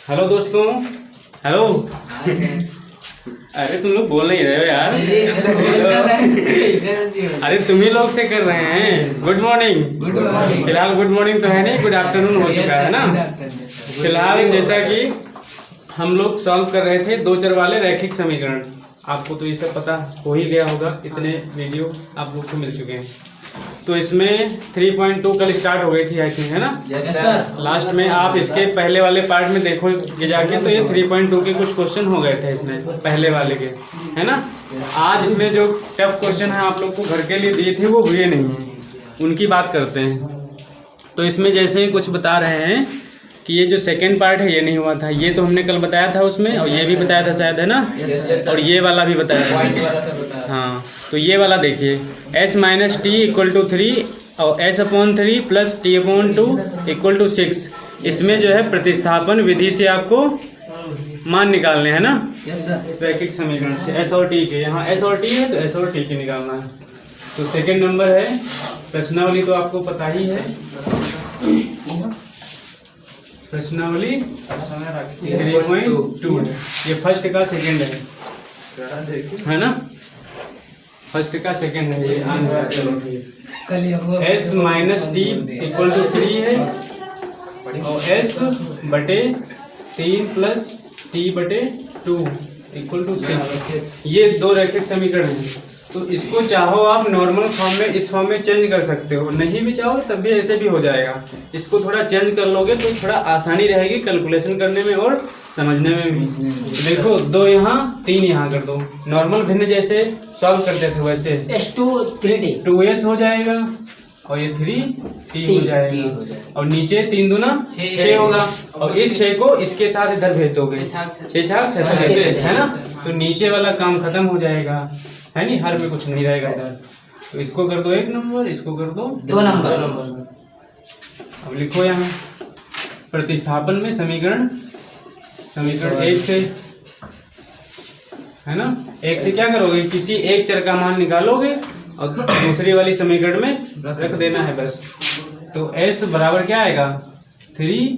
Hello दोस्तों। Hello. अरे तुम लोग बोल नहीं रहे हो यार। अरे तुम ही लोग से कर रहे हैं। Good morning. फिलहाल गुड मॉर्निंग तो है नहीं, गुड आफ्टरनून हो चुका है ना। फिलहाल जैसा कि हम लोग सॉल्व कर रहे थे दो चर वाले रैखिक समीकरण। आपको तो ये सब पता हो ही गया होगा, इतने वीडियो आप लोग को मिल चुके हैं। तो इसमें 3.2 कल स्टार्ट हो गई थी आई थिंक, है ना। Yes sir. लास्ट में आप इसके पहले वाले पार्ट में देखोगे जाके तो ये 3.2 के कुछ क्वेश्चन हो गए थे इसमें पहले वाले के, है ना। आज इसमें जो टफ क्वेश्चन है आप लोग को घर के लिए दिए थे वो हुए नहीं हैं, उनकी बात करते हैं। तो इसमें जैसे ही कुछ बता रहे हैं कि ये जो सेकेंड पार्ट है ये नहीं हुआ था, ये तो हमने कल बताया था उसमें, और ये भी बताया था शायद, है ना। और ये वाला भी बताया था। हाँ, तो ये वाला देखिए, s minus T equal to 3 और s/3 plus t/2 equal to 6। इसमें जो है प्रतिस्थापन विधि से आपको मान निकालने हैं ना, रैखिक समीकरण से s और t के। यहाँ s और t है तो s और t के निकालना है। तो सेकेंड नंबर है, प्रश्नावली तो आपको पता ही है। प्रश्नावली 3.2 ये फर्स्ट का सेकेंड है ना। फर्स्ट का सेकेंड है ये। s minus T equal to 3 है और s बटे 3 प्लस टी बटे 2 इक्वल टू 6। ये दो रैखिक समीकरण हैं। तो इसको चाहो आप नॉर्मल फॉर्म में, इस फॉर्म में चेंज कर सकते हो, नहीं भी चाहो तब भी ऐसे भी हो जाएगा। इसको थोड़ा चेंज कर लोगे तो थोड़ा आसानी रहेगी कैलकुलेशन करने में और समझने में भी। देखो 2 यहाँ 3 यहाँ कर दो, नॉर्मल भिन्न जैसे सॉल्व करते थे वैसे। S2 3D 2s हो जाएगा और ये 3t हो जाएगा और नीचे 3 दूना 6 होगा और इस 6 को इसके साथ इधर भेज दोगे, 6 है ना। तो नीचे वाला काम खत्म हो जाएगा, है नहीं, हर में कुछ नहीं रहेगा इधर। तो इसको कर दो 1 नंबर, इसको कर दो 2 नंबर। अब लिखो यहाँ प्रतिस्थापन में समीकरण 1 से, है ना। 1 से क्या करोगे, किसी एक चर का मान निकालोगे और दूसरी वाली समीकरण में रख देना है बस। तो s बराबर क्या आएगा, 3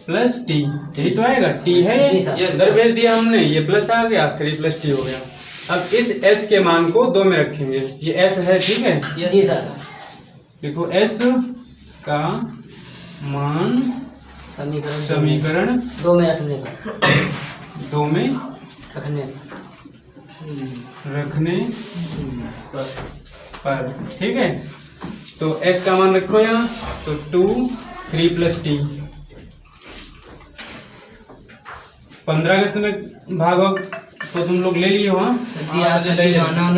प्लस टी, यही तो आएगा। टी है इधर भेज दिया हमने, ये प्लस आ गया, 3 प्लस टी हो गया। अब इस s के मान को 2 में रखेंगे, ये s है, ठीक है जी सर। देखो s का मान समीकरण 2 में रखने पर 2 में रखने पर, ठीक है। तो s का मान रखो यहाँ, तो 2 3 प्लस टी। 15 अगस्त में भाग तो तुम लोग ले लिए हो।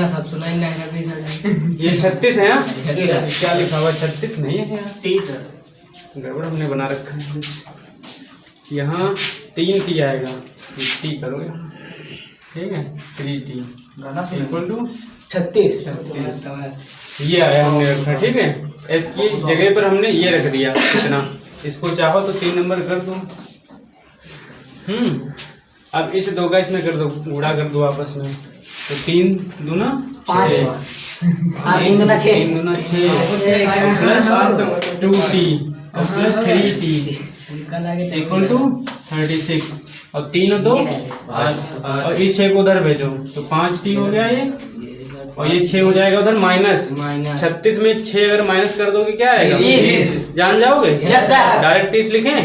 सब सुना ही नहीं। ये 36 है। क्या लिखा हुआ, 36 नहीं है यार, गड़बड़ हमने बना रखा है। यहाँ 3 टी आएगा, टी करो यहाँ, ठीक है। 3t इक्वल टू 36 ये आया हमने रखा, ठीक है। s की जगह पर हमने ये रख दिया इतना। इसको चाहो तो 3 नंबर कर दो। अब इस 2 का इसमें कर दो, गुणा कर दो आपस में। तो 3 दूना 5, 3 दूना 6 प्लस 2t और प्लस 3t इक्वल टू 36 और 3 और 2 और इस 6 को उधर भेजो तो 5t हो गया ये, और ये 6 हो जाएगा उधर माइनस। 36 में 6 अगर माइनस कर दोगे क्या आएगा, 30। जान जाओगे, डायरेक्ट 30 लिखें।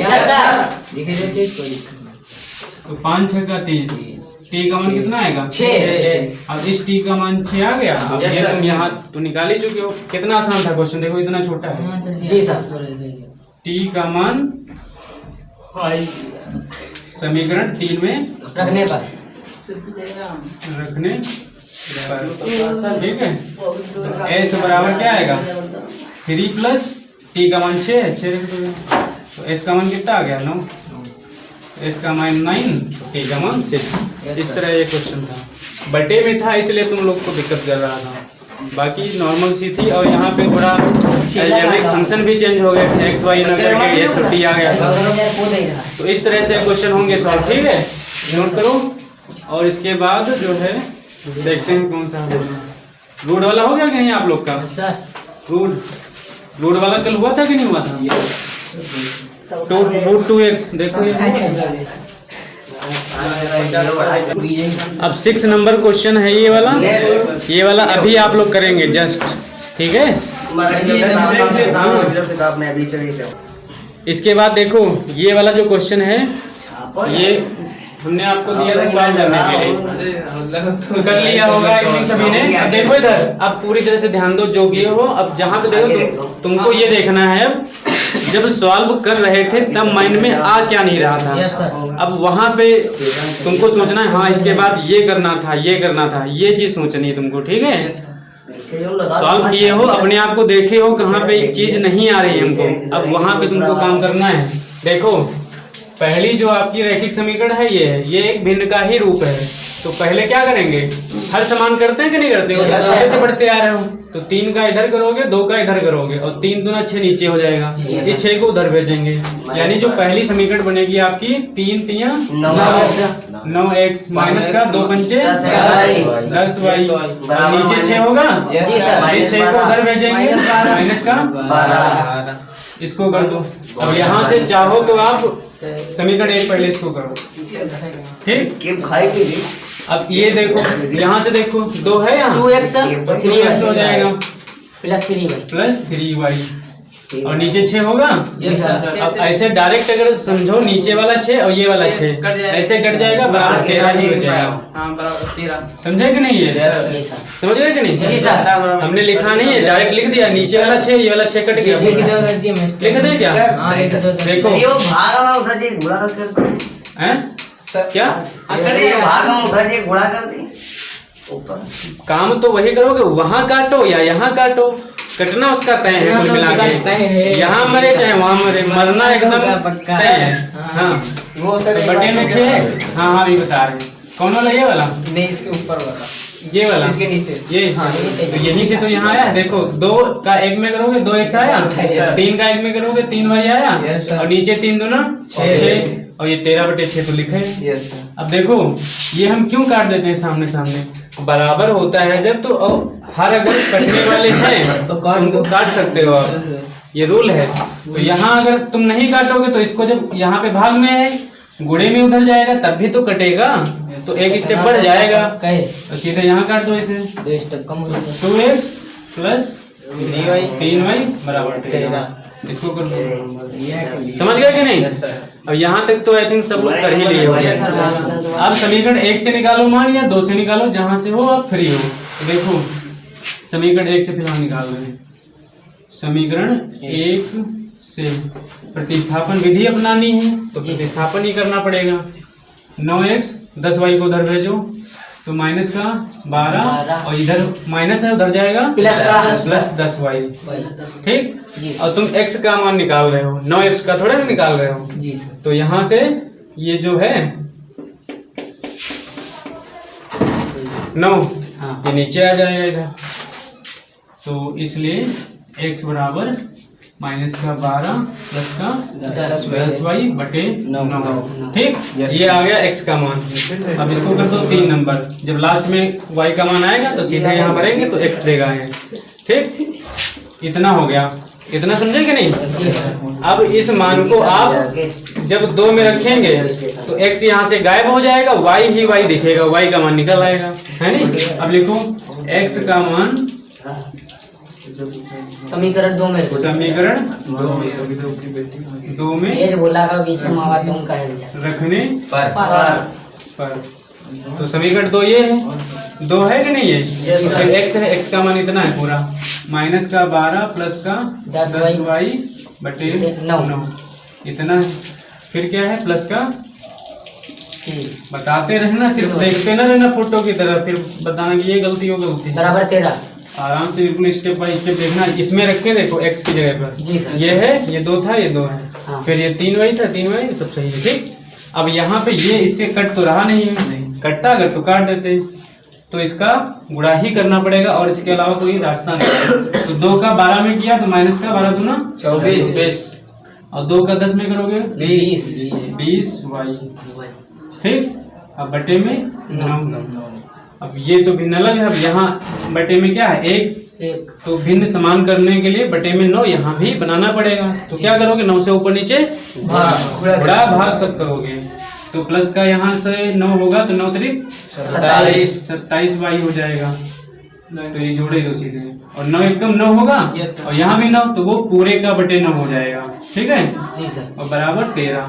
तो 5 6 का 30, टी का मान कितना आएगा 6। अब इस टी का मान 6 आ गया। अब ये तुम यहाँ तो निकाल ही चुके हो। कितना आसान था क्वेश्चन, देखो इतना छोटा है। जी सर। टी का मान समीकरण 3 में रखने पर, ठीक है। तो s बराबर क्या आएगा, 3 प्लस टी का मान 6 है, 6 रख दो। तो s का मान कितना आ गया 9, s का मान 9, टी का मान 6। इस तरह ये क्वेश्चन था, बटे में था इसलिए तुम लोग को दिक्कत कर रहा था, बाकी नॉर्मल सी थी। और यहाँ पे थोड़ा अलजेब्रिक फंक्शन भी चेंज हो गए, x y ना करके s और t आ गया था। तो इस तरह से क्वेश्चन होंगे सॉल्व, ठीक है, नोट करो। और इसके बाद जो है देखते हैं कौन सा रूट वाला हो गया कि नहीं आप लोग का। रूट वाला कल हुआ था कि नहीं हुआ था। तो रूट 2x देखो, अब 6 नंबर क्वेश्चन है ये वाला अभी आप लोग करेंगे जस्ट, ठीक है। इसके बाद देखो ये वाला जो क्वेश्चन है ये हमने आपको दिया था सॉल्व करने के लिए, कर लिया होगा आई थिंक सभी ने। अब देखो इधर, अब पूरी तरह से ध्यान दो जो किए हो। अब जहाँ पे देखो तुमको ये देखना है, अब जब सॉल्व कर रहे थे तब माइंड में आ क्या नहीं रहा था। अब वहाँ पे तुमको सोचना है हाँ इसके बाद ये करना था, ये करना था, ये चीज सोचनी है तुमको, ठीक है। सॉल्व किए हो, अपने आप को देखे हो कहाँ पे एक चीज नहीं आ रही है हमको, अब वहाँ पे तुमको काम करना है। देखो पहली जो आपकी रैखिक समीकरण है ये एक भिन्न का ही रूप है। तो पहले क्या करेंगे, हर समान करते हैं कि नहीं करते हो, कैसे बढ़ते आ रहे हो। तो 3 का इधर करोगे, 2 का इधर करोगे और 3 दूना 6 नीचे हो जाएगा, इस 6 को उधर भेजेंगे। यानी जो पहली समीकरण बनेगी आपकी 3 तिया 9x माइनस का 2 पंचे 10y, नीचे 6 होगा, इस 6 को उधर भेजेंगे माइनस का 12, इसको कर दो। अब यहाँ से चाहो तो आप समीकरण 1 पहले इसको करो, ठीक। अब ये देखो यहाँ से देखो 2 है यहाँ 2x 3x हो जाएगा प्लस 3y और नीचे 6 होगा। अब ऐसे डायरेक्ट अगर समझो नीचे वाला 6 और ये वाला 6 ऐसे कट जाएगा, बराबर 13 ही हो जाएगा। समझे कि नहीं, ये समझ रहे कि नहीं। हमने लिखा नहीं है, डायरेक्ट लिख दिया, नीचे वाला 6 ये वाला 6 कट गया, लिख दे क्या। देखो क्या काम तो वही करोगे, वहाँ काटो या यहाँ काटो, कटना उसका तय है कुल मिला के। यहाँ मरे चाहे वहाँ मरे, मरना एकदम तय है। हाँ वो सर बटे में 6। हाँ हाँ भी बता रहे हैं कौन वाला, ये वाला नहीं, इसके ऊपर वाला, ये वाला इसके नीचे ये। हाँ तो यहीं से तो यहाँ आया। देखो 2 का 1 में करोगे 2x आया, 3 का 1 में करोगे 3y आया, और नीचे 3 दूना 6 और ये 13/6 तो लिखे। अब देखो ये हम क्यों काट देते हैं सामने सामने, बराबर होता है जब तो हर अगर कटने वाले हैं तो उनको काट सकते हो आप, ये रूल है। तो यहाँ अगर तुम नहीं काटोगे तो इसको जब यहाँ पे भाग में है गुणे में उधर जाएगा तब भी तो कटेगा, तो एक स्टेप बढ़ जाएगा, तो सीधे यहाँ काट दो इसे। 2 स्टेप कम हो जाएगा, 2x प्लस 3y बराबर 13, इसको कर दो। समझ गए कि नहीं। अब यहाँ तक तो आई थिंक सब लोग कर ही लिए होंगे। अब समीकरण 1 से निकालो मान, या 2 से निकालो, जहां से हो आप फ्री हो। तो देखो समीकरण 1 से फिलहाल निकाल रहे हैं। समीकरण 1 से प्रतिस्थापन विधि अपनानी है तो प्रतिस्थापन ही करना पड़ेगा। 9x 10y को उधर भेजो तो माइनस का 12 और इधर माइनस है उधर जाएगा प्लस 10y, ठीक। और तुम x का मान निकाल रहे हो, 9x का थोड़ा ना निकाल रहे हो जी सर। तो यहाँ से ये जो है 9 ये नीचे आ जाएगा इधर, तो इसलिए x बराबर माइनस का 12 प्लस का 10y बटे 9, ठीक। ये आ गया x का मान। अब इसको कर दो 3 नंबर, जब लास्ट में y का मान आएगा तो सीधे यहाँ भरेंगे तो x देगा है, ठीक। इतना हो गया, इतना समझे कि नहीं। अब इस मान को आप जब 2 में रखेंगे तो x यहाँ से गायब हो जाएगा, y ही y दिखेगा, y का मान निकल आएगा, है नहीं। अब लिखो x का मान समीकरण 2 में, समीकरण 2 में ये बोला करो बीच में मावा तुम कहे रखने पर तो समीकरण 2 ये है, 2 है कि नहीं है। x है, x का मान इतना है पूरा, माइनस का 12 प्लस का 10y बटे 9 इतना है। फिर क्या है प्लस का, बताते रहना, सिर्फ देखते ना रहना फोटो की तरह, फिर बताना कि ये गलती हो गलती बराबर 13। आराम से बिल्कुल स्टेप बाय स्टेप देखना। इसमें रख के देखो x की जगह पर जी सर। ये है, ये 2 था, ये 2 है, हाँ। फिर ये 3y था, 3y सब सही है, ठीक। अब यहाँ पे ये इससे कट तो रहा नहीं है, कटता अगर तो काट देते, तो इसका गुणा ही करना पड़ेगा और इसके अलावा कोई रास्ता नहीं। तो 2 का 12 में किया तो माइनस का 12 दूना 24 और 2 का 10 में करोगे 20y, ठीक। अब बटे में 9। अब ये तो भिन्न अलग है, अब यहाँ बटे में क्या है 1, तो भिन्न समान करने के लिए बटे में 9 यहाँ भी बनाना पड़ेगा। तो क्या करोगे 9 से ऊपर नीचे बड़ा भाग सब करोगे, तो प्लस का यहाँ से 9 होगा तो 9 त्रिक 27 वाई हो जाएगा। तो ये जोड़े दो सीधे, और 9 एकदम 9 होगा और यहाँ भी 9, तो वो पूरे का बटे 9 हो जाएगा। ठीक है जी सर। और बराबर 13।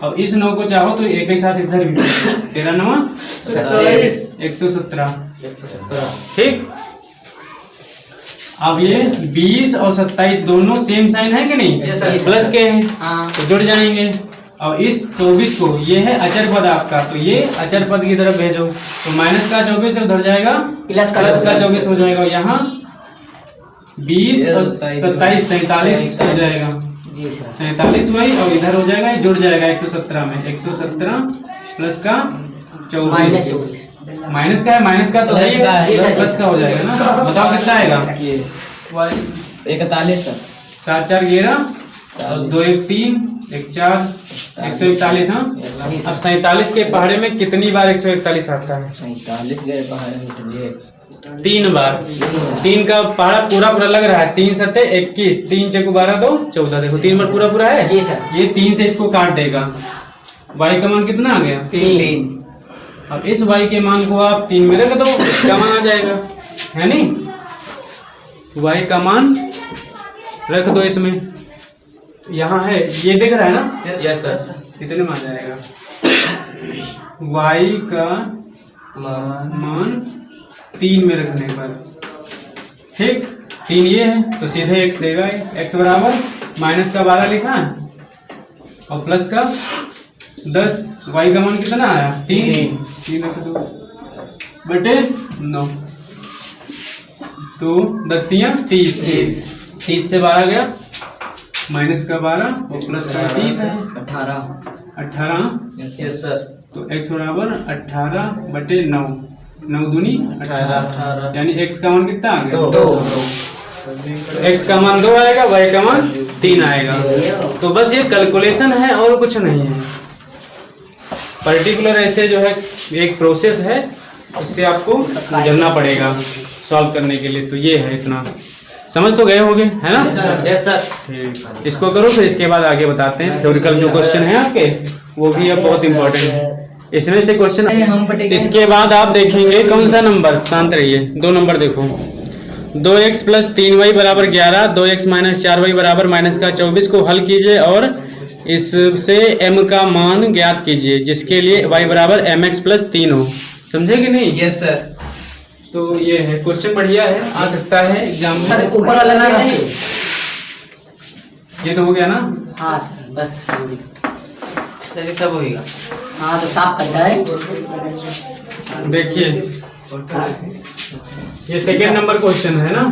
अब इस 9 को चाहो तो एक ही साथ इधर भी 13 9 117। ठीक, अब ये 20 और 27 दोनों सेम साइन है कि नहीं, प्लस के हैं तो जुड़ जाएंगे। और इस 24 को, ये है अचर पद आपका, तो ये अचर पद की तरफ भेजो, तो माइनस का 24 उधर जाएगा, प्लस का 24 हो जाएगा। यहाँ 20 और 27 47 हो जाएगा जी सर। 47 वही, और इधर हो जाएगा, जुड़ जाएगा 117 में। 117 प्लस का 24 माइनस का है, माइनस का तो है, प्लस का हो जाएगा ना। बताओ कितना आएगा? 41 सर। 7 4 11 और 2 1 3 1 4 141। हाँ, अब 47 के पहाड़े में कितनी बार 141 आता है? 47 के पहाड़े में 3 बार। 3 का पहाड़ा पूरा पूरा लग रहा है। 3 सत्ते 21, 3 चौको 12 2 14। देखो 3 बार पूरा पूरा है जी सर। ये 3 से इसको काट देगा। y का मान कितना आ गया? 3। अब इस y के मान को आप 3 में रख दो, इसका मान आ जाएगा, है नहीं? y का मान रख दो इसमें, यहाँ है, ये दिख रहा है ना? Yes sir. कितने में आ जाएगा? y का मान 3 में रखने पर, ठीक, 3 ये है तो सीधे x देगा। x बराबर माइनस का 12 लिखा है और प्लस का 10। y का मान कितना आया? 3 रख दो बटे 9, तो 10 3 30। 30 से 12 गया, माइनस का 12 और प्लस का 30 है 18। Yes sir. तो x बराबर 18 बटे 9, 9 दूनी 18, यानी x का मान कितना आ गया? 2। x का मान 2 आएगा, y का मान 3 आएगा। तो बस ये कैलकुलेशन है और कुछ नहीं है। पर्टिकुलर ऐसे जो है एक प्रोसेस है, उससे आपको गुजरना पड़ेगा सॉल्व करने के लिए। तो ये है, इतना समझ तो गए होंगे, है ना? Yes sir. ठीक, इसको करो, फिर इसके बाद आगे बताते हैं। थ्योरिकल जो क्वेश्चन है आपके, वो भी अब बहुत इंपॉर्टेंट है, इसमें से क्वेश्चन। इसके बाद आप देखेंगे कौन सा नंबर, शांत रहिए, 2 नंबर देखो। 2x प्लस 3y बराबर 11, 2x माइनस 4y बराबर माइनस का 24 को हल कीजिए और इससे m का मान ज्ञात कीजिए, जिसके लिए y बराबर mx प्लस 3 हो। समझे कि नहीं? Yes sir. तो ये है क्वेश्चन, बढ़िया है, आ सकता है एग्जाम में। सर ऊपर वाला ना है, ये तो हो गया ना? हाँ सर, बस सर सब होगा। हाँ तो साफ करता है। देखिए ये सेकेंड नंबर क्वेश्चन है ना,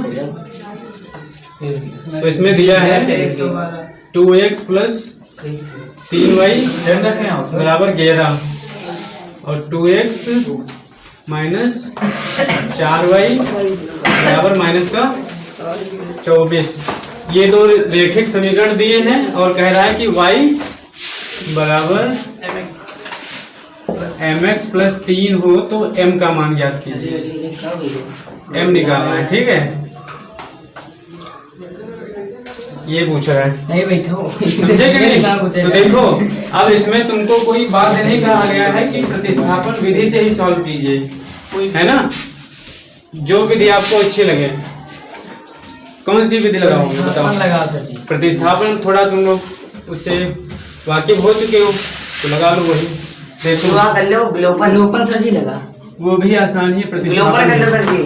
तो इसमें दिया है 2x प्लस 3y बराबर 11 और 2x माइनस 4y बराबर माइनस का 24। ये 2 रेखिक समीकरण दिए हैं और कह रहा है कि y बराबर mx प्लस 3 हो तो m का मान ज्ञात कीजिए। m निकालना है, ठीक है? ये पूछ रहा है, नहीं बैठो, समझे कि नहीं? तो देखो, अब इसमें तुमको कोई बात नहीं कहा गया है कि प्रतिस्थापन विधि से ही सॉल्व कीजिए, है ना? जो विधि आपको अच्छी लगे, कौन सी विधि लगाओगे बताओ? लगाओ सर जी। प्रतिस्थापन थोड़ा तुम लोग उससे वाकिफ हो चुके हो तो लगा लो वही। देखो कर लो विलोपन सर जी लगा, वो भी आसान ही है प्रतिस्थापन। कर लो सर जी,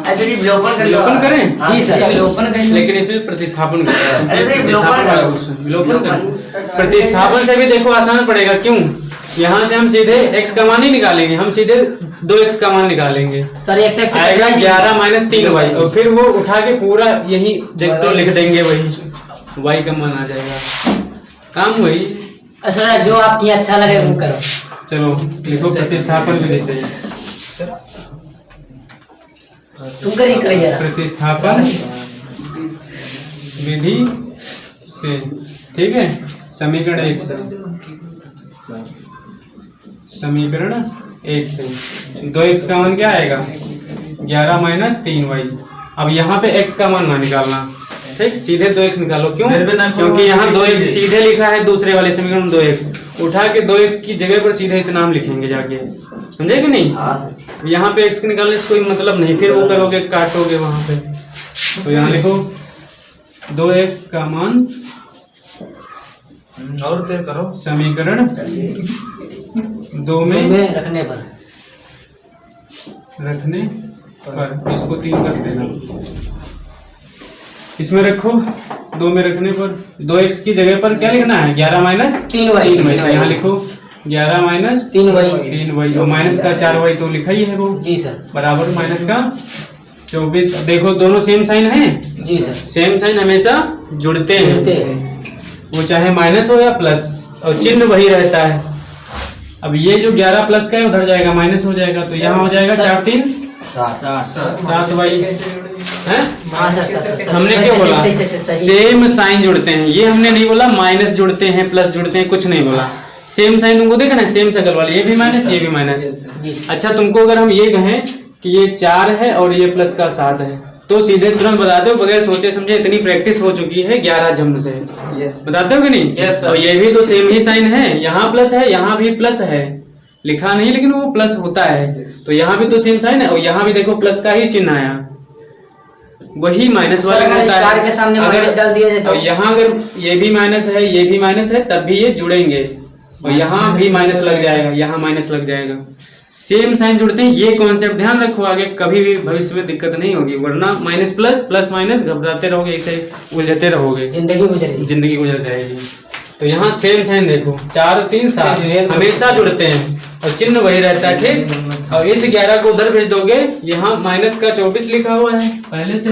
ऐसे जी विलोपन कर लो। विलोपन करें? जी सर विलोपन करें, लेकिन इसमें प्रतिस्थापन करें। अरे नहीं, विलोपन करें। प्रतिस्थापन से भी देखो आसान पड़ेगा, क्यों? यहाँ से हम सीधे x का मान ही निकालेंगे, हम सीधे 2x का मान निकालेंगे। सर x आएगा 11 माइनस 3y और फिर वो उठा के पूरा यही तो लिख देंगे, वही y का मान आ जाएगा। काम वही। सर जो आपकी अच्छा लगे वो करो। चलो लिखो प्रतिस्थापन विधि से। तुम करिए प्रतिस्थापन विधि से, ठीक है? समीकरण 1 से, समीकरण 1 से 2x का मान क्या आएगा? 11 माइनस 3y। अब यहाँ पे x का मान ना निकालना, ठीक? सीधे 2x निकालो। क्यों? क्योंकि यहाँ 2x सीधे लिखा है दूसरे वाले समीकरण में 2x, उठा के 2x की जगह पर सीधे इतना हम लिखेंगे जाके, समझे कि नहीं। हाँ सर। यहाँ पे x के निकालने से कोई मतलब नहीं, फिर वो करोगे काटोगे वहां पे। तो यहाँ लिखो 2x का मान और तय करो समीकरण 2 में रखने पर इसको 3 कर देना। इसमें रखो 2 में रखने पर 2x की जगह पर क्या लिखना है 11 माइनस 3y। तो यहाँ लिखो 11 माइनस 3y और माइनस का 4y तो लिखा ही है वो जी सर। बराबर माइनस का 24। देखो दोनों सेम साइन है जी सर। सेम साइन हमेशा जुड़ते हैं, वो चाहे माइनस हो या प्लस, और चिन्ह वही रहता है। अब ये जो 11 प्लस का है उधर जाएगा माइनस हो जाएगा, तो यहाँ हो जाएगा 4 3 7y है। हमने क्या बोला सेम साइन जुड़ते हैं, ये हमने नहीं बोला माइनस जुड़ते हैं प्लस जुड़ते हैं, कुछ नहीं बोला। सेम साइन तुमको देखा ना, सेम शक्ल वाले, ये भी माइनस ये भी माइनस। अच्छा तुमको अगर हम ये कहें कि ये 4 है और ये प्लस का 7 है तो सीधे तुरंत बताते हो बगैर सोचे समझे, इतनी प्रैक्टिस हो चुकी है 11 जन्म से। बताते हो कि नहीं। और ये भी तो सेम ही साइन है, यहाँ प्लस है यहाँ भी प्लस है, लिखा नहीं लेकिन वो प्लस होता है, तो यहाँ भी तो सेम साइन है और यहाँ भी देखो प्लस का ही चिन्ह आया, वही माइनस वाला होता है। 4 के सामने माइनस डाल दिया जाए तो यहाँ अगर ये भी माइनस है ये भी माइनस है तब भी ये जुड़ेंगे, और यहाँ भी माइनस लग जाएगा यहाँ माइनस लग जाएगा, सेम साइन जुड़ते हैं। ये कॉन्सेप्ट ध्यान रखो, आगे कभी भी भविष्य में दिक्कत नहीं होगी, वरना माइनस प्लस प्लस माइनस घबराते रहोगे, इसे उलझते रहोगे, जिंदगी गुजर जाएगी। तो यहाँ सेम साइन देखो 4 3 7 हमेशा जुड़ते हैं और चिन्ह वही रहता है, ठीक। और इस 11 को उधर भेज दोगे, यहाँ माइनस का 24 लिखा हुआ है पहले से,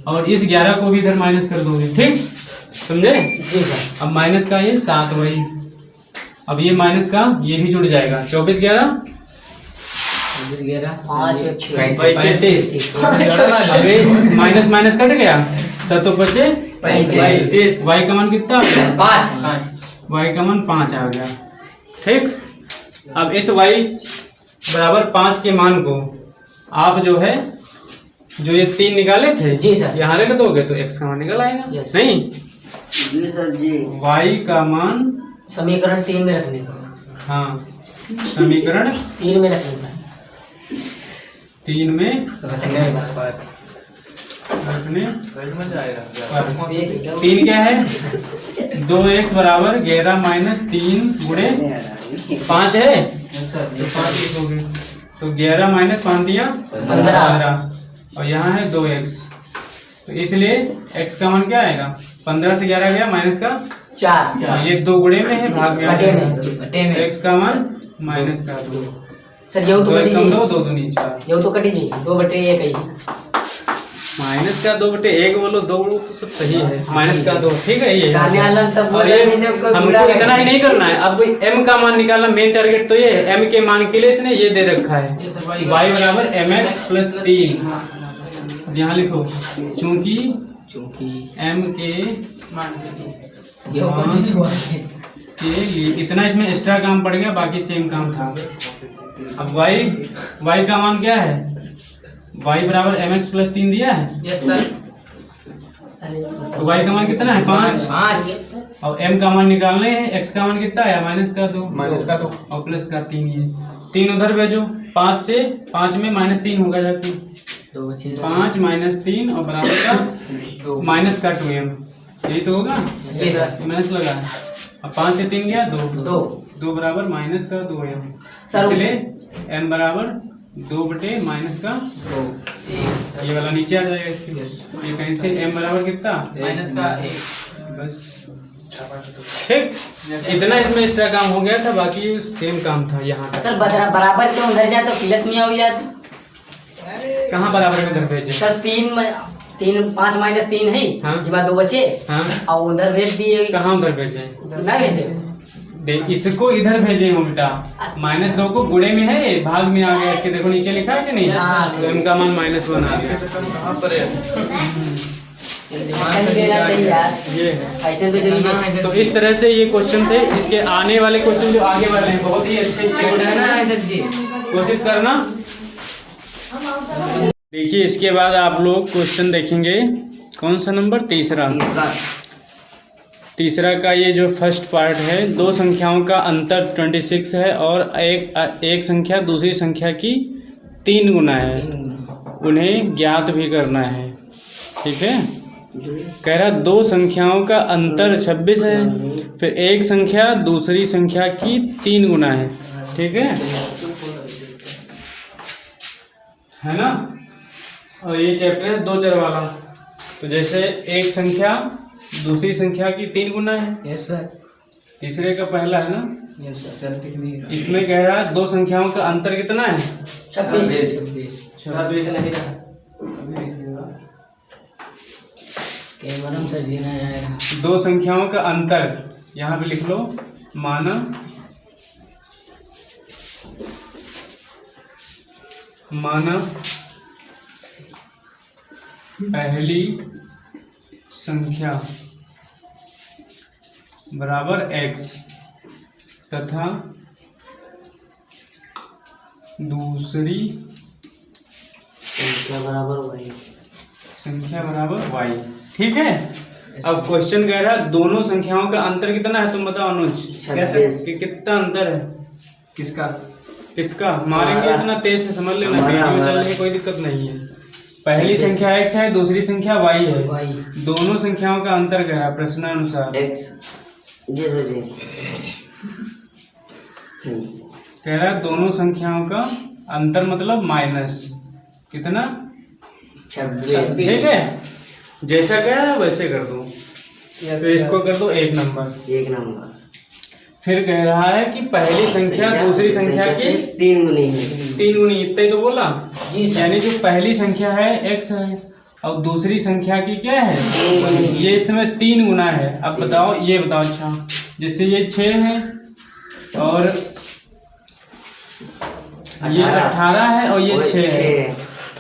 और इस 11 को भी इधर माइनस कर दोगे, ठीक समझे। अब माइनस का ये 7y, अब ये माइनस का ये भी जुड़ जाएगा 24 11 माइनस माइनस कट गया 7 बचे 35। y का मान कितना 5, y का मान 5 आ गया, ठीक। अब इस y बराबर 5 के मान को आप जो है जो ये 3 निकाले थे जी सर, यहाँ रख दोगे तो x का मान निकल आएगा। नहीं जी सर जी। y का मान समीकरण 3 में रखने पर, हाँ समीकरण 3 में रखने पर 3 में रखने जाएगा 3 क्या है 2x बराबर 11 माइनस 3 गुणे 5 है, तो 5 लिखोगे तो 11 माइनस 5 दिया 15, और यहाँ है 2x, तो इसलिए x का मान क्या आएगा 15 से 11 गया माइनस का 4, ये 2 गुणे में है भाग में, x का मान माइनस का 2 सर। ये तो कट दीजिए 2 दूनी 4, ये तो कट दीजिए 2/1 ही माइनस का 2/1 बोलो 2 तो सब सही है, माइनस का 2 ठीक है। ये और हमको इतना ही नहीं करना है, अब m का मान निकालना मेन टारगेट तो ये है। m के मान के लिए इसने ये दे रखा है y बराबर mx प्लस 3, यहाँ लिखो चूंकि m के लिए इतना इसमें एक्स्ट्रा काम पड़ गया, बाकी सेम काम था। अब y का मान क्या है y बराबर mx प्लस 3 दिया है, तो y का मान कितना है 5, और m का मान निकालने है, x का मान कितना है माइनस का 2 और प्लस का 3, ये 3 उधर भेजो, 5 से 5 में माइनस 3 होगा जाके 5 माइनस 3 और बराबर का माइनस का 2m, यही तो होगा माइनस लगा है। अब 5 से 3 गया 2 बराबर माइनस का 2m, इसलिए m बराबर 2 माइनस का 2, ये वाला नीचे आ जाएगा इसके, ये कहीं से m बराबर कितना माइनस का 1, बस ठीक। इतना इसमें एक्स्ट्रा काम हो गया था, बाकी सेम काम था यहाँ सर। बराबर क्यों उधर जाए तो प्लस में हो जाए, कहाँ बराबर में उधर भेजे सर 5 माइनस 3 है, हाँ? ये बात 2 बचे, हाँ? और उधर भेज दिए, कहाँ उधर भेजे ना भेजे इसको इधर भेजे हो बेटा, माइनस 2 को गुणे में है भाग में आ गया इसके, देखो नीचे लिखा है कि नहीं, तो m का मान -1 आ गया, ये है। ऐसे तो जरूरी। तो इस तरह से ये क्वेश्चन थे, इसके आने वाले क्वेश्चन जो आगे वाले हैं बहुत ही अच्छे कोशिश करना। देखिए इसके बाद आप लोग क्वेश्चन देखेंगे, कौन सा नंबर तीसरा। तीसरा का ये जो फर्स्ट पार्ट है, दो संख्याओं का अंतर 26 है और एक संख्या दूसरी संख्या की 3 गुना है, उन्हें ज्ञात भी करना है। ठीक है, कह रहा दो संख्याओं का अंतर 26 है, फिर एक संख्या दूसरी संख्या की 3 गुना है। ठीक है ना। और ये चैप्टर है 2 चर वाला। तो जैसे एक संख्या दूसरी संख्या की 3 गुना है, यस सर, तीसरे का पहला है ना। यस सर, इसमें कह रहा है दो संख्याओं का अंतर कितना है? 26 केवलम सर जीना है। दो संख्याओं का अंतर यहाँ पे लिख लो, माना पहली संख्या बराबर x तथा दूसरी संख्या बराबर y। ठीक है। अब क्वेश्चन कह रहा है दोनों संख्याओं का अंतर कितना है, तुम बताओ अनुज। 26। कि कितना अंतर है? किसका मारेंगे इतना तेज से, समझ लेना, तेजी में चलने की कोई दिक्कत नहीं है। पहली संख्या x है, दूसरी संख्या y है, दोनों संख्याओं का अंतर कह रहा है प्रश्नानुसार। x जी सर जी कह रहा है दोनों संख्याओं का अंतर मतलब माइनस कितना? 26। ठीक है, जैसा कह रहा है वैसे कर दो। तो इसको कर दो 1 नंबर। फिर कह रहा है कि पहली संख्या दूसरी संख्या की 3 गुनी, इतना ही तो बोला। यानी जो पहली संख्या है x है और दूसरी संख्या की क्या है, ये इसमें 3 गुना है। अब बताओ, ये बताओ। अच्छा, जैसे ये 6 है और ये 18 है और ये 6 है,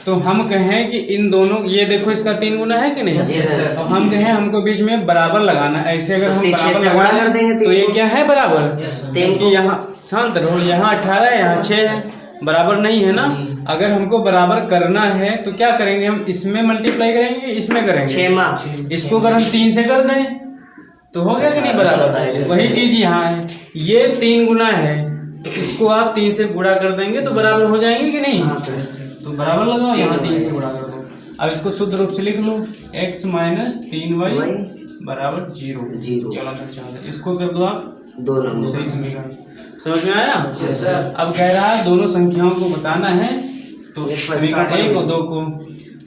तो हम कहें कि इन दोनों, ये देखो इसका 3 गुना है कि नहीं, और हम कहें हमको बीच में बराबर लगाना। ऐसे अगर हम बराबर लगा देंगे तो ये क्या है बराबर, क्योंकि यहाँ शांत रहो, यहाँ 18 है यहाँ 6 है, बराबर नहीं है ना। अगर हमको बराबर करना है तो क्या करेंगे, हम इसमें मल्टीप्लाई करेंगे, इसमें करेंगे। इसको अगर हम 3 से कर दें तो हो गया कि नहीं बराबर। वही चीज यहाँ है, ये 3 गुना है तो इसको आप 3 से गुणा कर देंगे तो बराबर हो जाएंगे कि नहीं। तो बराबर लगाओ, यहाँ 3 से गुणा कर दो। अब इसको शुद्ध रूप से लिख लो, x माइनस 3y बराबर 0। ये वाला दर्शाता है। इसको कर दो आप 2 नंबर। सही समीकरण। समझ में आया? अब कह रहा है दोनों संख्याओं को बताना है, तो समीकरण 1 और 2 को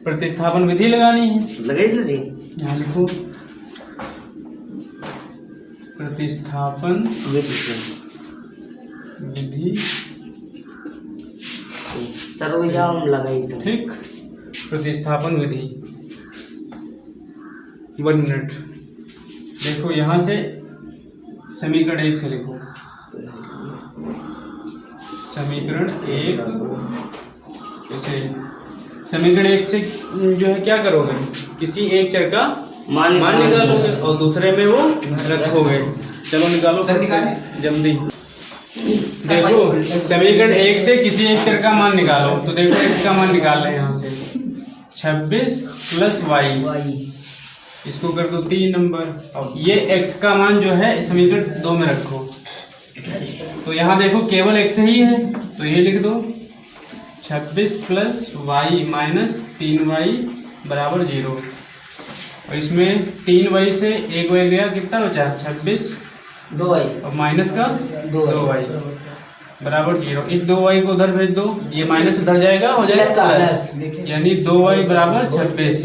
प्रतिस्थापन विधि लगानी है। लगाई सर जी, यहाँ लिखो प्रतिस्थापन विधि। सर वो जाओ हम लगाई तो ठीक, प्रतिस्थापन विधि। 1 मिनट। देखो यहाँ से समीकरण 1 से लिखो, समीकरण 1 से जो है क्या करोगे, किसी एक चर का मान निकालोगे और दूसरे में वो रखोगे। चलो निकालो जल्दी। देखो समीकरण 1 से किसी एक चर का मान निकालो, तो देखो x का मान निकाल रहे हैं यहाँ से 26 प्लस y, इसको कर दो 3 नंबर। और ये x का मान जो है समीकरण 2 में रखो। तो यहाँ देखो केवल x ही है, तो ये लिख दो 26 प्लस y माइनस 3y बराबर 0। और इसमें 3y से 1y गया, कितना बचा 26, 2y और माइनस का 2y बराबर 0। इस 2y को उधर भेज दो, ये माइनस उधर जाएगा, हो जाएगा प्लस, यानी 2y बराबर 26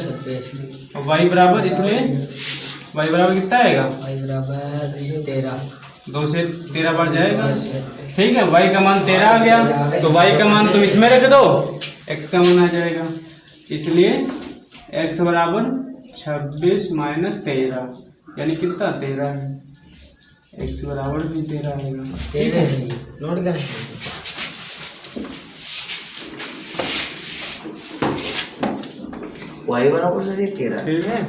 और y बराबर, इसलिए y बराबर कितना आएगा, y बराबर 13। 2 से 13 बार जाएगा। ठीक है, y का मान 13 आ गया, तो y का मान तुम इसमें रख दो, x का मान आ जाएगा। इसलिए x बराबर 26 माइनस 13, यानी कितना 13 है, x बराबर भी 13 आएगा। ठीक है, नोट कर y बराबर सर 13। ठीक है,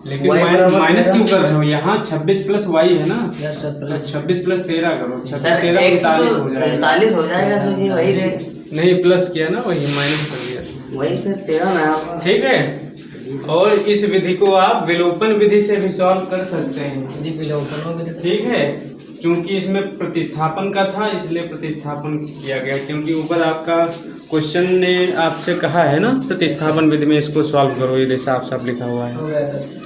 लेकिन माइनस क्यों कर रहे हो, यहाँ 26 प्लस y है ना, यस सर, तो 26 प्लस 13 करो, 26 13 x 45 हो जाएगा। 45 हो जाएगा सर जी, वही रे, नहीं प्लस किया ना, वही माइनस कर दिया। वही तो 13 ना। ठीक है, और इस विधि को आप विलोपन विधि से भी सॉल्व कर सकते हैं। जी विलोपन विधि। ठीक है, क्योंकि इसमें प्रतिस्थापन का था इसलिए प्रतिस्थापन किया गया, क्योंकि ऊपर आपका क्वेश्चन ने आपसे कहा है ना प्रतिस्थापन विधि में इसको सॉल्व करो, ये साफ साफ लिखा हुआ है हो गया सर।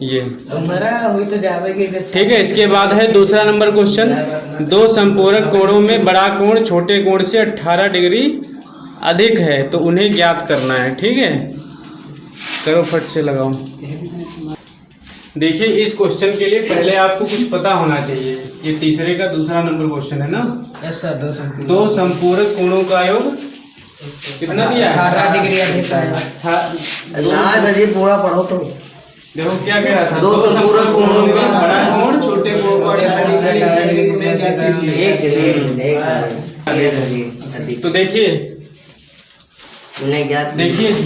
ये हमारा हुई तो जाएगी। ठीक है। इसके बाद है दूसरा नंबर क्वेश्चन, दो संपूरक कोणों में बड़ा कोण छोटे कोण से 18 डिग्री अधिक है तो उन्हें ज्ञात करना है। ठीक है, करो फट से लगाओ। देखिए इस क्वेश्चन के लिए पहले आपको कुछ पता होना चाहिए। ये तीसरे का दूसरा नंबर क्वेश्चन है ना। Yes sir. दो संपूरक कोणों का योग कितना दिया है? 18 डिग्री अधिक है। ना सर जी पूरा पढ़ो तो। देखो क्या कह रहा था, दो संपूरक कोणों में बड़ा कोण छोटे कोण को 18 डिग्री से क्या कीजिए। तो देखिए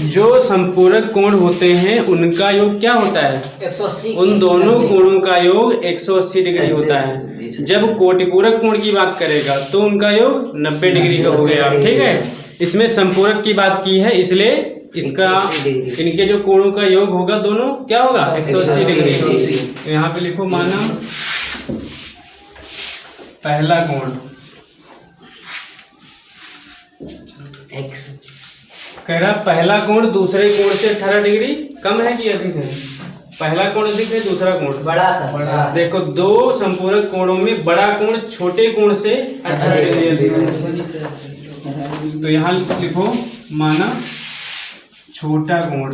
जो संपूरक कोण होते हैं उनका योग क्या होता है? 180। उन दोनों कोणों का योग 180 डिग्री होता है। जब कोटिपूरक कोण की बात करेगा तो उनका योग 90 डिग्री का हो गया। ठीक है, इसमें संपूरक की बात की है इसलिए इसका इनके जो कोणों का योग होगा दोनों क्या होगा? 180 डिग्री। तो यहाँ पे लिखो माना पहला कोण एक्स कह रहा पहला कोण दूसरे कोण से 18 डिग्री कम है कि अधिक है? पहला कोण अधिक है, दूसरा कोण बड़ा सर। देखो दो संपूरक कोणों में बड़ा कोण छोटे कोण से 18 डिग्री अधिक है। तो यहाँ लिखो माना छोटा कोण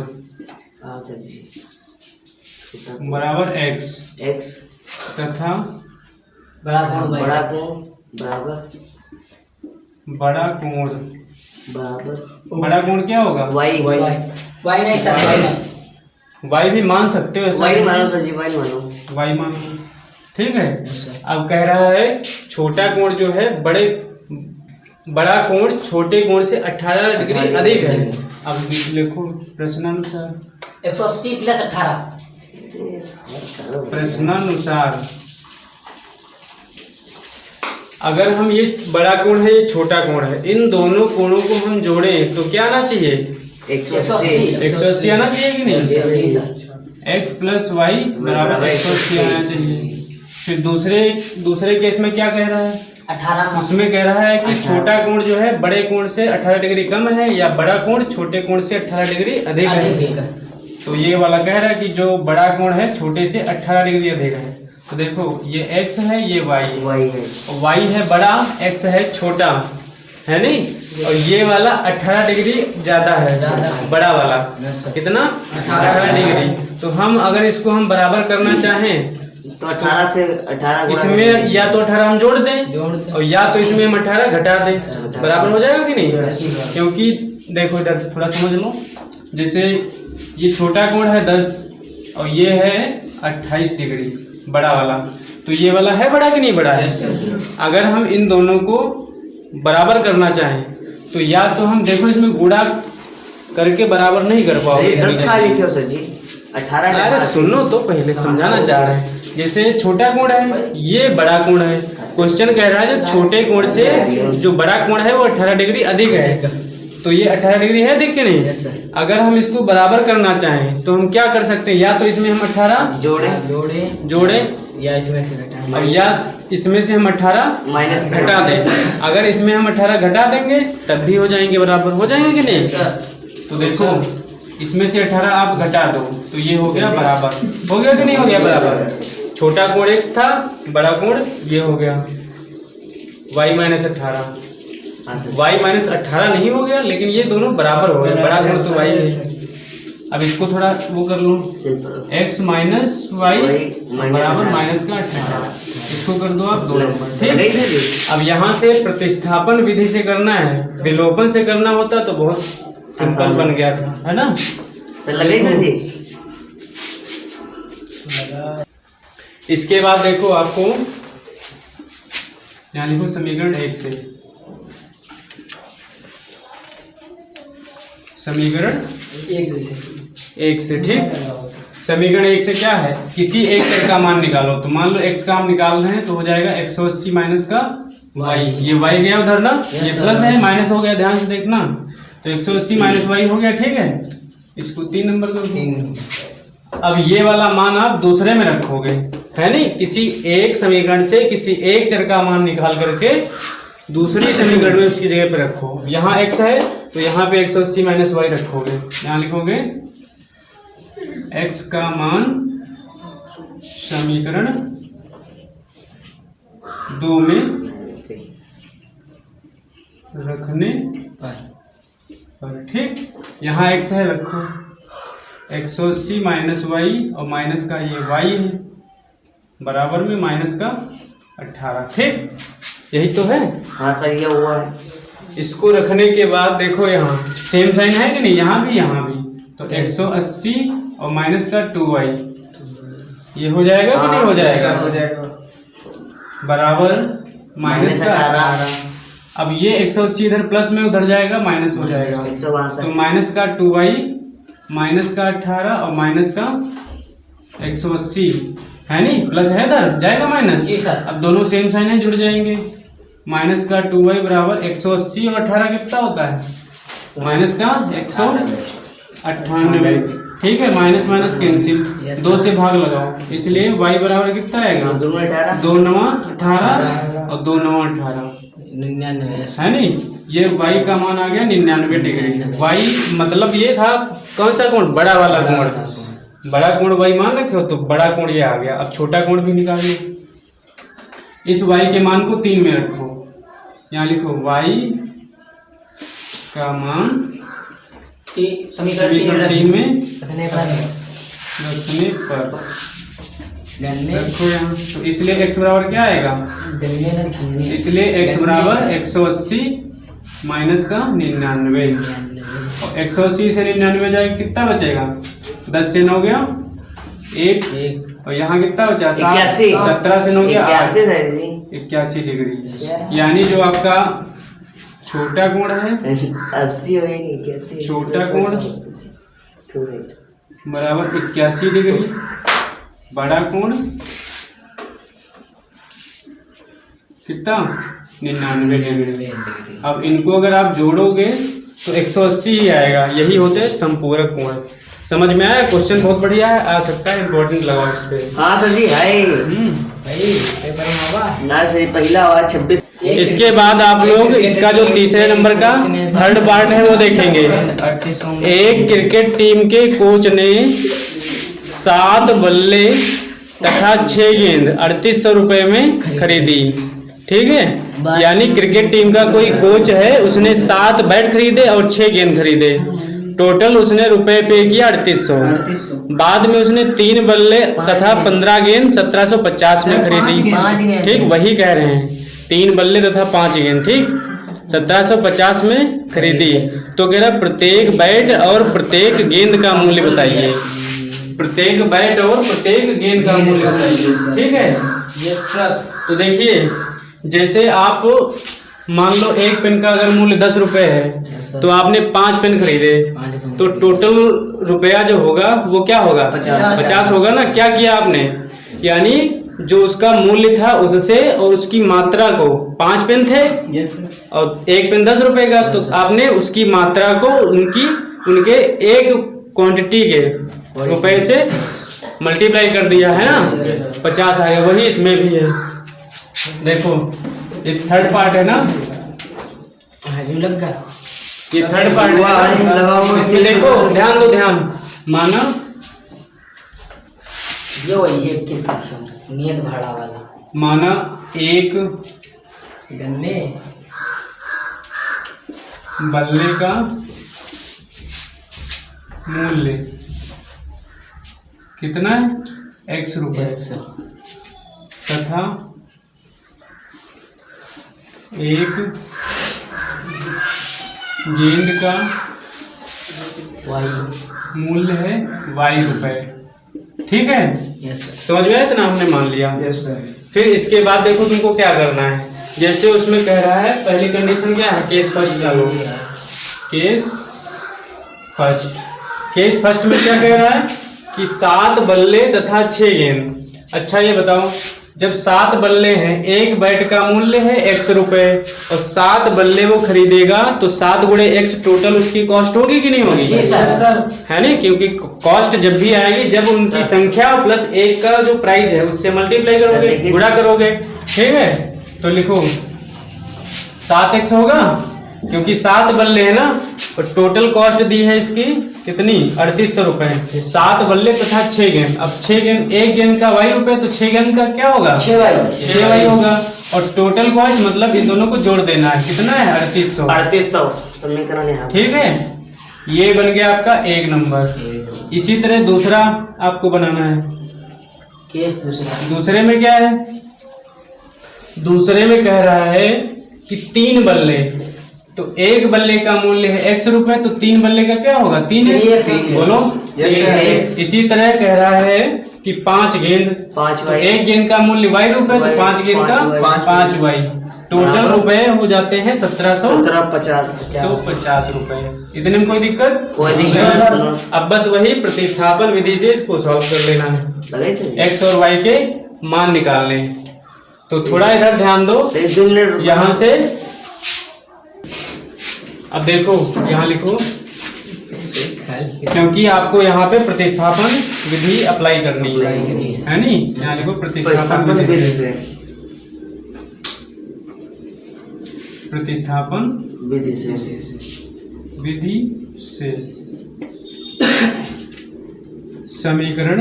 बराबर x तथा बड़ा कोण बराबर बड़ा कोण क्या होगा? वाई वाई नहीं सर, वाई नहीं। y भी मान सकते हो ऐसा वाई मानो सर जी, वाई मानो। y मानो। ठीक है, अब कह रहा है छोटा कोण जो है बड़ा कोण छोटे कोण से 18 डिग्री अधिक है। अब लिखो प्रश्नानुसार 180 प्लस 18। प्रश्नानुसार अगर हम ये बड़ा कोण है ये छोटा कोण है, इन दोनों कोणों को हम जोड़ें तो क्या आना चाहिए? 180 आना चाहिए कि नहीं? x प्लस वाई बराबर 180 आना चाहिए। फिर दूसरे केस में क्या कह रहा है? 18। उसमें कह रहा है कि छोटा कोण जो है बड़े कोण से 18 डिग्री कम है या बड़ा कोण छोटे कोण से 18 डिग्री अधिक है। तो ये वाला कह रहा है कि जो बड़ा कोण है छोटे से 18 डिग्री अधिक है। तो देखो ये x है ये y है, y है बड़ा x है छोटा, है नहीं? और ये वाला 18 डिग्री ज्यादा है, बड़ा वाला कितना? 18 डिग्री। तो हम अगर इसको हम बराबर करना चाहें तो 18 से 18 इसमें या तो 18 हम जोड़ दें और या तो इसमें हम 18 घटा दें, बराबर हो जाएगा कि नहीं? क्योंकि देखो इधर थोड़ा समझ लो, जैसे ये छोटा कोण है 10 और ये है 28 डिग्री बड़ा वाला, तो ये वाला है बड़ा कि नहीं बड़ा है? अगर हम इन दोनों को बराबर करना चाहें तो या तो हम देखो इसमें गुणा करके बराबर नहीं कर पाओगे। 10 खा लिखे हो सर जी, 18। अरे सुनो तो पहले समझाना चाह रहे हैं। जैसे छोटा कोण है ये बड़ा कोण है, क्वेश्चन कह रहा है जो छोटे कोण से जो बड़ा कोण है वो 18 डिग्री अधिक है, तो ये 18 डिग्री है अधिक कि नहीं? अगर हम इसको बराबर करना चाहें तो हम क्या कर सकते हैं? या तो इसमें हम 18 जोड़े या इसमें से घटाएं और या इसमें से हम 18 माइनस घटा दें। अगर इसमें हम 18 घटा देंगे तब भी हो जाएंगे बराबर, हो जाएंगे कि नहीं? तो देखो इसमें से 18 आप घटा दो तो ये हो गया बराबर, हो गया कि नहीं हो गया बराबर? छोटा कोण x था, बड़ा कोण ये हो गया y माइनस 18। y माइनस 18 नहीं हो गया लेकिन ये दोनों बराबर हो गए, बड़ा कोण तो y है। अब इसको थोड़ा वो कर लो, x माइनस वाई बराबर माइनस का 18, इसको कर दो आप 2 नंबर। ठीक, अब यहाँ से प्रतिस्थापन विधि से करना है, विलोपन से करना होता तो बहुत सिंपल बन गया था, है ना? सर जी। इसके बाद देखो आपको यहाँ लिखो समीकरण 1 से, समीकरण 1 से। ठीक, समीकरण 1 से क्या है? किसी एक चर का मान निकालो। तो मान लो x का हम निकाल रहे हैं तो हो जाएगा 180 माइनस का y, ये y गया उधर ना, ये प्लस है माइनस हो गया, ध्यान से देखना। तो 180 माइनस y हो गया। ठीक है, इसको 3 नंबर कर दो। 3। अब ये वाला मान आप दूसरे में रखोगे, है नहीं, किसी एक समीकरण से किसी एक चर का मान निकाल करके दूसरी समीकरण में उसकी जगह पे रखो। यहाँ x है तो यहाँ पे 180 माइनस वाई रखोगे, यहाँ लिखोगे x का मान समीकरण 2 में रखने पर, ठीक। यहाँ x है रखो 180 माइनस वाई और माइनस का ये y है बराबर में माइनस का 18, ठीक। यही तो है। हाँ सर ये हुआ है। इसको रखने के बाद देखो यहाँ सेम साइन है कि नहीं, यहाँ भी तो 180 और माइनस का 2y ये हो जाएगा कि नहीं हो जाएगा? हो जाएगा। बराबर माइनस का 18। अब ये 180 इधर प्लस में उधर जाएगा माइनस हो जाएगा, 162 तो माइनस का 2y माइनस का 18 और माइनस का 180 है नहीं, प्लस है इधर जाएगा माइनस। जी सर। अब दोनों सेम साइन है, जुड़ जाएंगे। माइनस का 2y बराबर 180 और 18 कितना होता है? माइनस का 198, ठीक है। माइनस माइनस कैंसिल, 2 से भाग लगाओ, इसलिए y बराबर कितना आएगा? 2 18 2 9 18 और 2 9 18 99 है नहीं। ये y का मान आ गया 99 डिग्री। y मतलब ये था कौन सा कोण? बड़ा वाला कोण। बड़ा कोण y मान रखे हो तो बड़ा कोण ये आ गया। अब छोटा कोण भी निकालिए। इस y के मान को 3 में रखो, यहाँ लिखो y का मान समीकरण 3 में रखने पर रखो यहाँ। तो इसलिए x बराबर क्या आएगा? इसलिए x बराबर 180 माइनस का 99। 180 से 99 जाएगा, कितना बचेगा? 10 से 9 गया 1 और यहाँ कितना बचा? 17 से 9 गया 81 डिग्री। यानी जो आपका छोटा कोण है 80 हो गई, 81 छोटा कोण बराबर 81 डिग्री, बड़ा कोण कितना? 99 डिग्री। अब इनको अगर आप जोड़ोगे तो 180 ही आएगा। यही होते हैं संपूरक कोण। समझ में आया? क्वेश्चन बहुत बढ़िया है, आ सकता है, इम्पोर्टेंट लगाओ इस पे। हाँ सर जी है ना सर, पहला हुआ 26। इसके बाद आप लोग इसका जो तीसरे नंबर का थर्ड पार्ट है वो देखेंगे। एक क्रिकेट टीम के कोच ने 7 बल्ले तथा 6 गेंद 3800 रुपए में खरीदी, ठीक है। यानी क्रिकेट टीम का कोई कोच है, उसने 7 बैट खरीदे और 6 गेंद खरीदे, टोटल उसने रुपए पे किया 3800। बाद में उसने 3 बल्ले तथा 15 गेंद 1750 में खरीदी, ठीक। वही कह रहे हैं, 3 बल्ले तथा 5 गेंद, ठीक, 1750 में खरीदी। तो कह रहा प्रत्येक बैट और प्रत्येक गेंद का मूल्य बताइए। प्रत्येक बैट और प्रत्येक गेंद का मूल्य बताइए, ठीक है। Yes sir. तो देखिए, जैसे आप मान लो एक पेन का अगर मूल्य 10 रुपए है तो आपने 5 पेन खरीदे, तो टोटल रुपया जो होगा वो क्या होगा? 50 होगा ना। क्या किया आपने? यानी जो उसका मूल्य था उससे और उसकी मात्रा को, 5 पेन थे और एक पेन 10 रुपए का, तो आपने उसकी मात्रा को उनके एक क्वांटिटी के रुपए से मल्टीप्लाई कर दिया, है ना, 50 आएगा। वही इसमें भी है। देखो ये थर्ड पार्ट है ना, ये थर्ड पार्ट है। इसमें देखो, ध्यान दो, ध्यान माना ये वही है किस नियत भाड़ा वाला। माना एक गन्ने बल्ले का मूल्य कितना है? x रुपए तथा एक गेंद का मूल्य है y रुपए, ठीक है। समझ में आया इतना? हमने मान लिया। फिर इसके बाद देखो तुमको क्या करना है। जैसे उसमें कह रहा है, पहली कंडीशन क्या है? केस फर्स्ट डालो। केस फर्स्ट में क्या कह रहा है कि 7 बल्ले तथा 6 गेंद। अच्छा ये बताओ, जब 7 बल्ले हैं, एक बैट का मूल्य है x रुपए और 7 बल्ले वो खरीदेगा तो 7 गुणे x टोटल उसकी कॉस्ट होगी कि नहीं होगी? जी सर। है नहीं, क्योंकि कॉस्ट जब भी आएगी जब उनकी संख्या प्लस एक का जो प्राइस है उससे मल्टीप्लाई करोगे, गुणा करोगे, ठीक है। तो लिखो 7x होगा क्योंकि 7 बल्ले है ना और टोटल कॉस्ट दी है इसकी कितनी 3800 रुपए। 7 बल्ले तथा 6 गेंद। अब 6 गेंद, एक गेंद का y रुपए तो 6 गेंद का क्या होगा? 6y होगा। और टोटल कॉस्ट मतलब इन दोनों को जोड़ देना है, कितना है? 3800 समीकरण है। ठीक है, ये बन गया आपका 1 नंबर। इसी तरह दूसरा आपको बनाना है। केस दूसरे में क्या है? दूसरे में कह रहा है कि 3 बल्ले, तो एक बल्ले का मूल्य है x रुपए, तो 3 बल्ले का क्या होगा? 3x। बोलो। इसी तरह कह रहा है कि 5 गेंद, तो एक गेंद का मूल्य y रुपए, तो 5 गेंद का 5y। टोटल रुपए हो जाते हैं 1750 रुपए। इतने में कोई दिक्कत? कोई दिक्कत। अब बस वही प्रतिस्थापन विधि से इसको सॉल्व कर लेना है, x और y के मान निकालने। तो थोड़ा इधर ध्यान दो, यहाँ से अब देखो, यहाँ लिखो क्योंकि आपको यहाँ पे प्रतिस्थापन विधि अप्लाई करनी है नहीं? यहाँ लिखो प्रतिस्थापन विधि से, प्रतिस्थापन विधि से समीकरण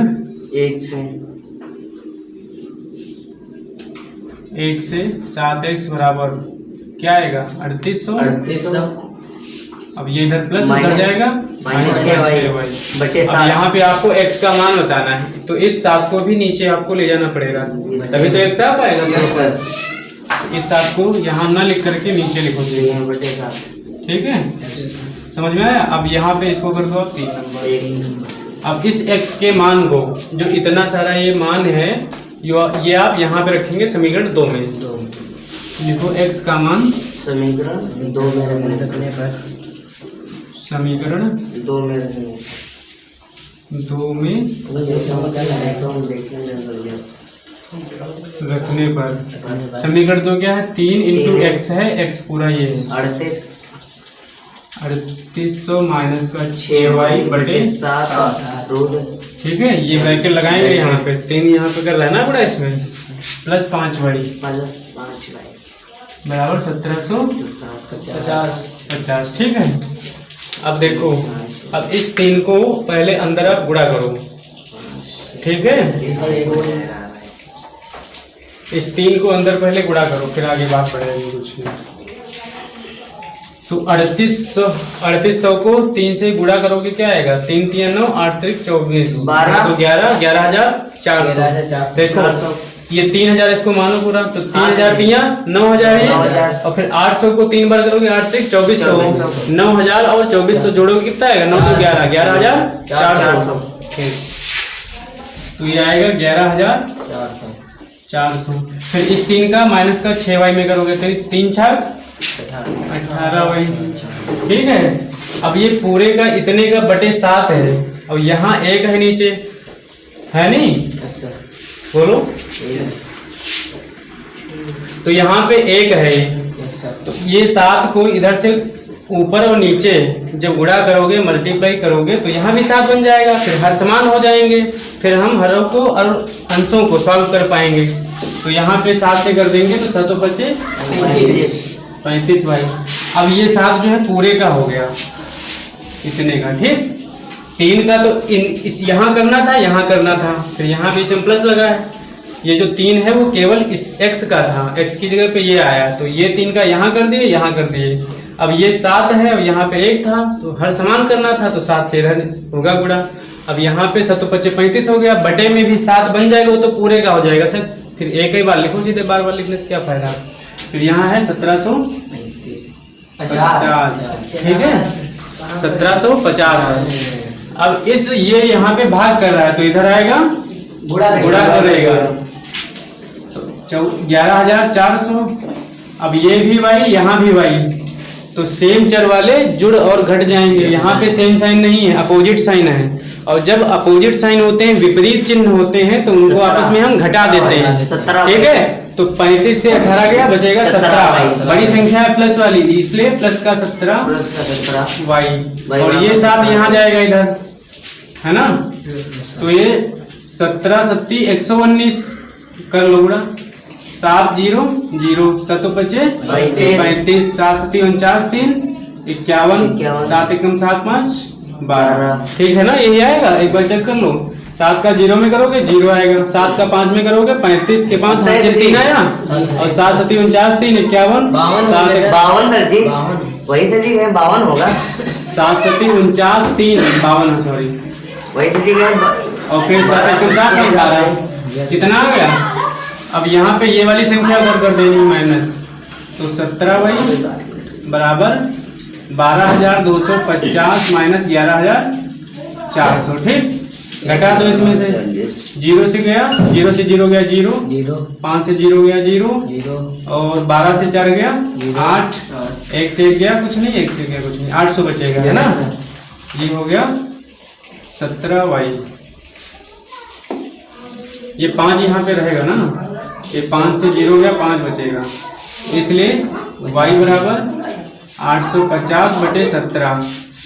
1 से 7x बराबर क्या आएगा? 3800। अब ये इधर प्लस उधर जाएगा -6y। अब यहाँ पे आपको x का मान बताना है, तो इस 7 को भी नीचे आपको ले जाना पड़ेगा, तभी तो x आ पाएगा। इस 7 को यहाँ ना लिख करके नीचे लिखो, ठीक है? समझ में आया? अब यहाँ पे इसको कर दो आप 3 नंबर। अब इस x के मान को, जो इतना सारा ये मान है, ये आप यहाँ पे रखेंगे समीकरण 2 में। लिखो x का मान समीकरण 2 में रखने पर, समीकरण 2 में रखने पर समीकरण 2 क्या है? 3 इंटू एक्स है, x पूरा ये है 3800 माइनस का 6y बटे 7। ठीक है, ये ब्रैकेट लगाएंगे यहाँ पे, 3 यहाँ पे कर रहना पड़ा इसमें, प्लस 5y बराबर 1750। ठीक है, अब देखो, अब इस 3 को पहले अंदर आप गुणा करो, ठीक है? इस 3 को अंदर पहले गुणा करो, फिर आगे बात बढ़ेगी कुछ नहीं। तो 3800 को 3 से गुणा करोगे क्या आएगा? 3 3 9 8 3 24 तो 11400। देखो ये 3000 इसको मानो पूरा, तो 3000 दिया 9000 है, और फिर 800 को 3 बार करोगे 8 3 2400, 9000 और 2400 जोड़ोगे कितना आएगा? 9 तो 11400। तो ये आएगा 11400। फिर इस 3 का माइनस का 6y में करोगे तो 3 छाक 18y। ठीक है, अब ये पूरे का इतने का बटे 7 है, और यहाँ 1 है नीचे, है नहीं? बोलो। तो यहाँ पे 1 है, तो ये 7 को इधर से ऊपर और नीचे जब गुणा करोगे, मल्टीप्लाई करोगे, तो यहाँ भी 7 बन जाएगा। फिर हर समान हो जाएंगे, फिर हम हरों को और अंशों को सॉल्व कर पाएंगे। तो यहाँ पे 7 से कर देंगे तो 7 बचे 35y। अब ये 7 जो है पूरे का हो गया इतने का, ठीक? 3 का तो इस यहाँ करना था, यहाँ करना था, फिर यहाँ बीच में प्लस लगा है। ये जो 3 है वो केवल इस x का था, x की जगह पे ये आया, तो ये 3 का यहाँ कर दिए, यहाँ कर दिए। अब ये 7 है और यहाँ पे 1 था, तो हर समान करना था, तो 7 से इधर होगा गुणा। अब यहाँ पे 7 25 35 हो गया, बटे में भी 7 बन जाएगा, वो तो पूरे का हो जाएगा सर। फिर एक ही बार लिखो, सीधे बार बार लिखने से क्या फायदा। फिर यहाँ है 1750, ठीक है, 1750। अब इस ये यहाँ पे भाग कर रहा है, तो इधर आएगा गुणा करेगा, तो 11400। अब ये भी y, यहाँ भी y, तो सेम चर वाले जुड़ और घट जाएंगे। यहाँ पे सेम साइन नहीं है, अपोजिट साइन है। और जब अपोजिट साइन होते हैं, विपरीत चिन्ह होते हैं, तो उनको आपस में हम घटा देते हैं। 17 ठीक है, तो 35 से 18 गया, बचेगा 17। बड़ी संख्या है प्लस वाली, इसलिए प्लस का 17 प्लस का 17 वाई, और ये 7 यहाँ जाएगा इधर, है ना। तो ये 17 सत्ती 119 कर लो गुणा, 7 0 0 7 5 35 7 सत्ती 49 3 51 7 एकम 7 5 12। ठीक है ना, यही आएगा। एक बार चेक कर लो, 7 का 0 में करोगे 0 आएगा, 7 का 5 में करोगे 35 के 5 हासिल 3 आया, और 7 सत्ती 49 3 51 52 सर जी, वही सर जी 52 होगा। 7 सत्ती 49 3 52, सॉरी, वही सर जी और फिर 7 एकम 7 नहीं आ रहा है, कितना आ गया। अब यहाँ पे ये वाली संख्या और कर देनी माइनस, तो 17 वही बराबर 12,250 माइनस 11,400। ठीक, घटा दो इसमें से, 0 से गया 0 से 0 गया 0 0 5 से 0 गया 0 0 और 12 से 4 गया 8, 1 से 1 गया कुछ नहीं, 1 से गया कुछ नहीं, 800 बचेगा, है ना। ये हो गया 17 वाई। ये 5 यहाँ पे रहेगा ना, ये 5 से 0 गया 5 बचेगा, इसलिए y बराबर 850 बटे 17,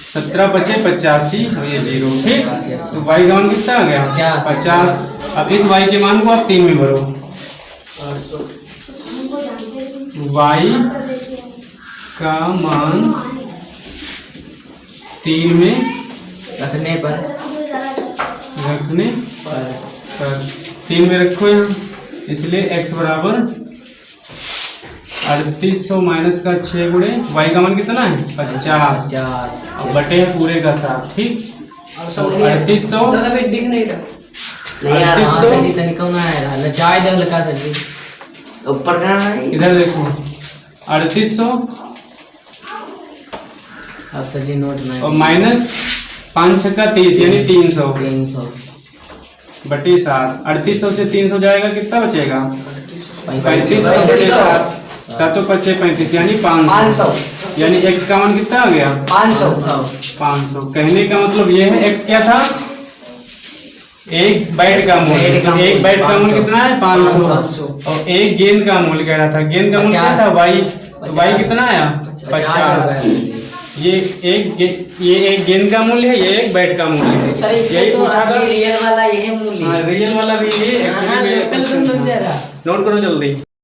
17 बचे 85 और ये 0। ठीक, तो y का मान कितना आ गया 50। अब इस y के मान को आप 3 में भरो, y का मान 3 में रखने पर 3 में रखो यहाँ, इसलिए x बराबर 3800 माइनस का 6 गुणे y का मान कितना है 50 50 बटे पूरे का 7। ठीक, तो 3800 दिख नहीं रहा, नहीं यार, 3800 तनिक ना है ना, चाय दे लगा दे ऊपर का है इधर देखो 3800 अब सर जी नोट में, और माइनस 5 छक्का 30 यानी 300 300 बटे 7। 3800 से 300 जाएगा, कितना बचेगा 3500 बटे 7, 7 5 35 यानी 500, यानी x का मान कितना आ गया 500। कहने का मतलब ये है x क्या था, एक बाइट का मूल्य, एक बाइट का मूल्य कितना है 500, और एक गेंद का मूल्य कह रहा था, गेंद का मूल्य क्या था y, तो y कितना आया 50। ये एक गेंद का मूल्य है, ये एक बैट का मूल्य है, यही पूछा था। रियल वाला ये मूल्य, रियल वाला भी ये, नोट करो जल्दी।